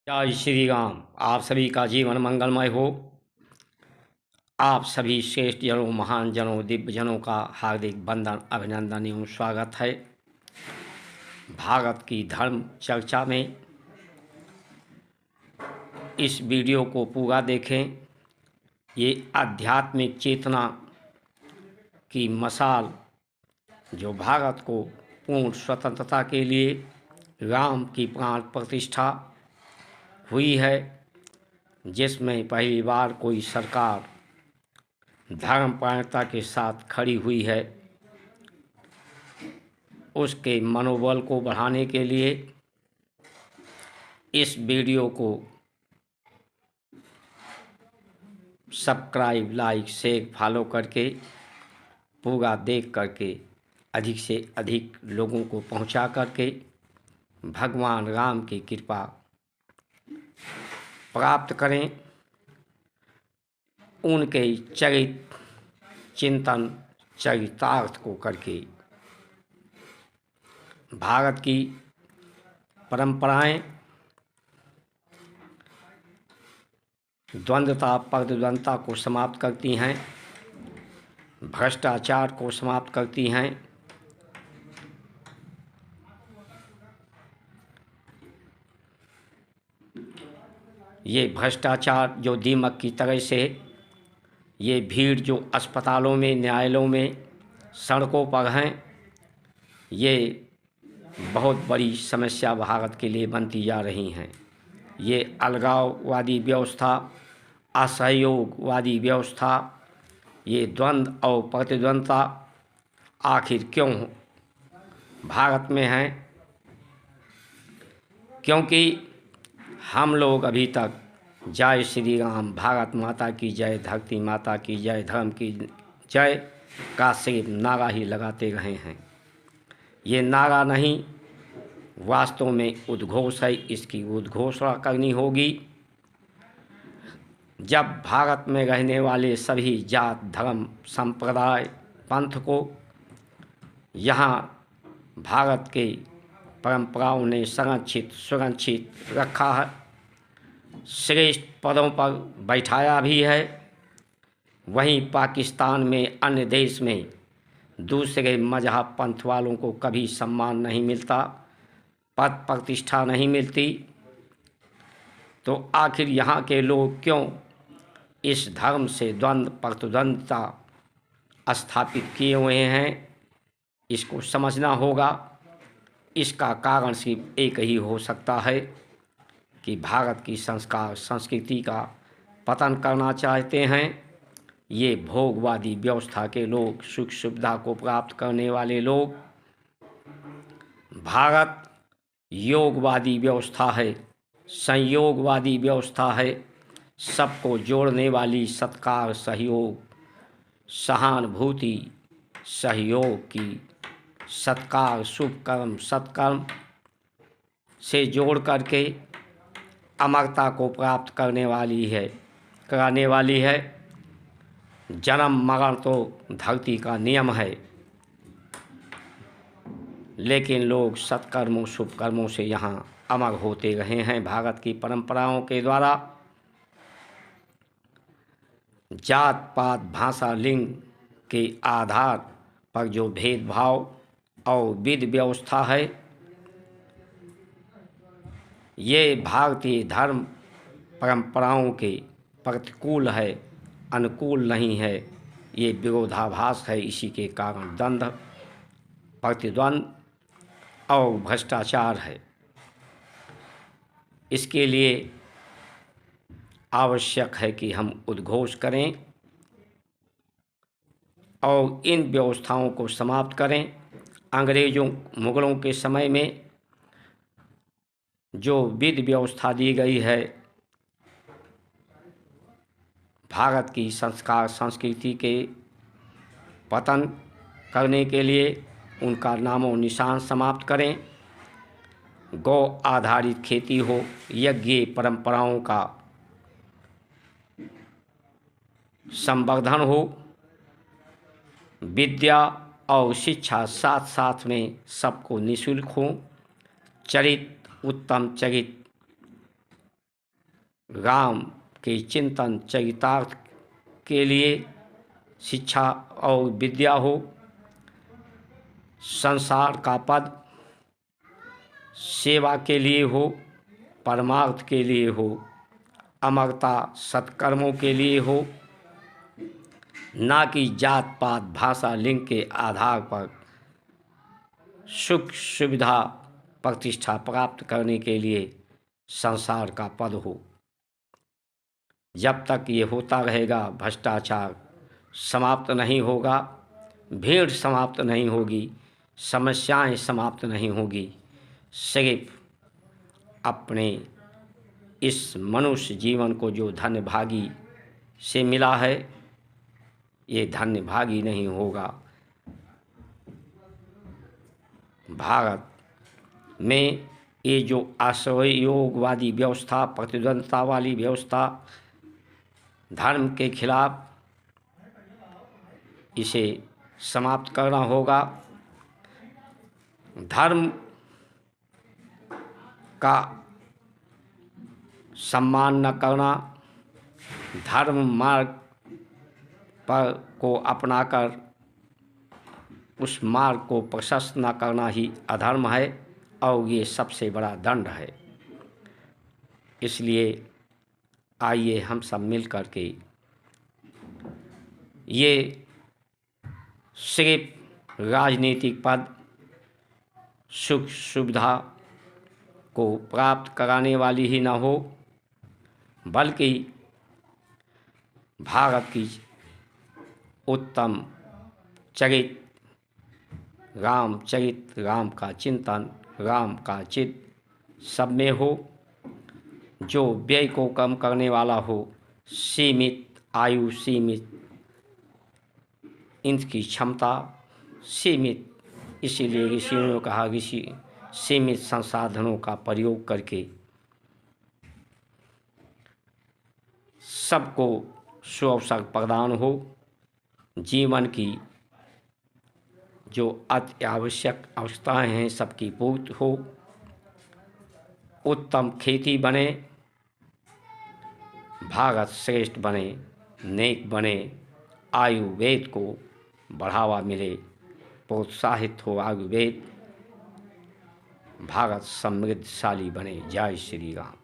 जय श्री राम। आप सभी का जीवन मंगलमय हो। आप सभी श्रेष्ठ जनों, महान जनों, दिव्य जनों का हार्दिक वंदन, अभिनंदन एवं स्वागत है। भारत की धर्म चर्चा में इस वीडियो को पूरा देखें। ये आध्यात्मिक चेतना की मशाल जो भारत को पूर्ण स्वतंत्रता के लिए राम की प्राण प्रतिष्ठा हुई है, जिसमें पहली बार कोई सरकार धर्मपरायणता के साथ खड़ी हुई है, उसके मनोबल को बढ़ाने के लिए इस वीडियो को सब्सक्राइब, लाइक, शेयर, फॉलो करके पूरा देख करके अधिक से अधिक लोगों को पहुंचा करके भगवान राम की कृपा प्राप्त करें। उनके चरित्र चिंतन, चरितार्थ को करके भारत की परंपराएं द्वंद्वता, प्रतिद्वंद्वता को समाप्त करती हैं, भ्रष्टाचार को समाप्त करती हैं। ये भ्रष्टाचार जो दीमक की तरह से, ये भीड़ जो अस्पतालों में, न्यायालयों में, सड़कों पर हैं, ये बहुत बड़ी समस्या भारत के लिए बनती जा रही हैं। ये अलगाववादी व्यवस्था, असहयोगवादी व्यवस्था, ये द्वंद्व और प्रतिद्वंद्वता आखिर क्यों भारत में है? क्योंकि हम लोग अभी तक जय श्री राम, भारत माता की जय, धरती माता की जय, धर्म की जय का सिर्फ नारा ही लगाते रहे हैं। ये नारा नहीं, वास्तव में उद्घोष है। इसकी उद्घोषणा करनी होगी। जब भारत में रहने वाले सभी जात, धर्म, संप्रदाय, पंथ को यहाँ भारत के परंपराओं ने संरक्षित, सुरक्षित रखा है, श्रेष्ठ पदों पर बैठाया भी है, वहीं पाकिस्तान में, अन्य देश में दूसरे मजहब, पंथ वालों को कभी सम्मान नहीं मिलता, पद प्रतिष्ठा नहीं मिलती। तो आखिर यहाँ के लोग क्यों इस धर्म से द्वंद्व, प्रतिद्वंद्वता स्थापित किए हुए हैं? इसको समझना होगा। इसका कारण सिर्फ एक ही हो सकता है कि भारत की संस्कार, संस्कृति का पतन करना चाहते हैं। ये भोगवादी व्यवस्था के लोग, सुख सुविधा को प्राप्त करने वाले लोग। भारत योगवादी व्यवस्था है, संयोगवादी व्यवस्था है, सबको जोड़ने वाली, सत्कार, सहयोग, सहानुभूति, सहयोग की, सत्कार, शुभ कर्म, सत्कर्म से जोड़ करके अमरता को प्राप्त कराने वाली है। जन्म मरण तो धरती का नियम है, लेकिन लोग सत्कर्मों, शुभ कर्मों से यहाँ अमर होते रहे हैं। भारत की परंपराओं के द्वारा जात पात, भाषा, लिंग के आधार पर जो भेदभाव और विधि व्यवस्था है, ये भारतीय धर्म परंपराओं के प्रतिकूल है, अनुकूल नहीं है। ये विरोधाभास है। इसी के कारण द्वंद्व, प्रतिद्वंद्व और भ्रष्टाचार है। इसके लिए आवश्यक है कि हम उद्घोष करें और इन व्यवस्थाओं को समाप्त करें। अंग्रेज़ों, मुगलों के समय में जो विधि व्यवस्था दी गई है, भारत की संस्कार, संस्कृति के पतन करने के लिए उनका नामो निशान समाप्त करें। गौ आधारित खेती हो, यज्ञ परंपराओं का संवर्धन हो, विद्या और शिक्षा साथ साथ में सबको निःशुल्क हो, चरित्र, उत्तम चरित्र राम के चिंतन चरितार्थ के लिए शिक्षा और विद्या हो, संसार का पद सेवा के लिए हो, परमार्थ के लिए हो, अमरता सत्कर्मों के लिए हो, ना कि जात पात भाषा लिंग के आधार पर सुख सुविधा प्रतिष्ठा प्राप्त करने के लिए संसार का पद हो। जब तक ये होता रहेगा भ्रष्टाचार समाप्त नहीं होगा, भीड़ समाप्त नहीं होगी, समस्याएं समाप्त नहीं होगी। सिर्फ अपने इस मनुष्य जीवन को जो धन्य भागी से मिला है, ये धन्य भागी नहीं होगा। भारत में ये जो असहयोगवादी व्यवस्था, प्रतिद्वंद्विता वाली व्यवस्था, धर्म के खिलाफ, इसे समाप्त करना होगा। धर्म का सम्मान न करना, धर्म मार्ग पर को अपनाकर उस मार्ग को प्रशस्त न करना ही अधर्म है और ये सबसे बड़ा दंड है। इसलिए आइए हम सब मिल कर के ये सिर्फ राजनीतिक पद सुख सुविधा को प्राप्त कराने वाली ही न हो, बल्कि भारत की उत्तम चरित्र, रामचरित, राम का चिंतन, राम का चित सब में हो, जो व्यय को कम करने वाला हो, सीमित आयु, सीमित इनकी क्षमता, सीमित, इसीलिए ऋषियों ने कहा ऋषि सीमित संसाधनों का प्रयोग करके सबको सुअवसर प्रदान हो, जीवन की जो अति आवश्यक आवश्यकताएं हैं सबकी पूर्ति हो, उत्तम खेती बने, भारत श्रेष्ठ बने, नेक बने, आयुर्वेद को बढ़ावा मिले, प्रोत्साहित हो आयुर्वेद, भारत समृद्धशाली बने। जय श्री राम।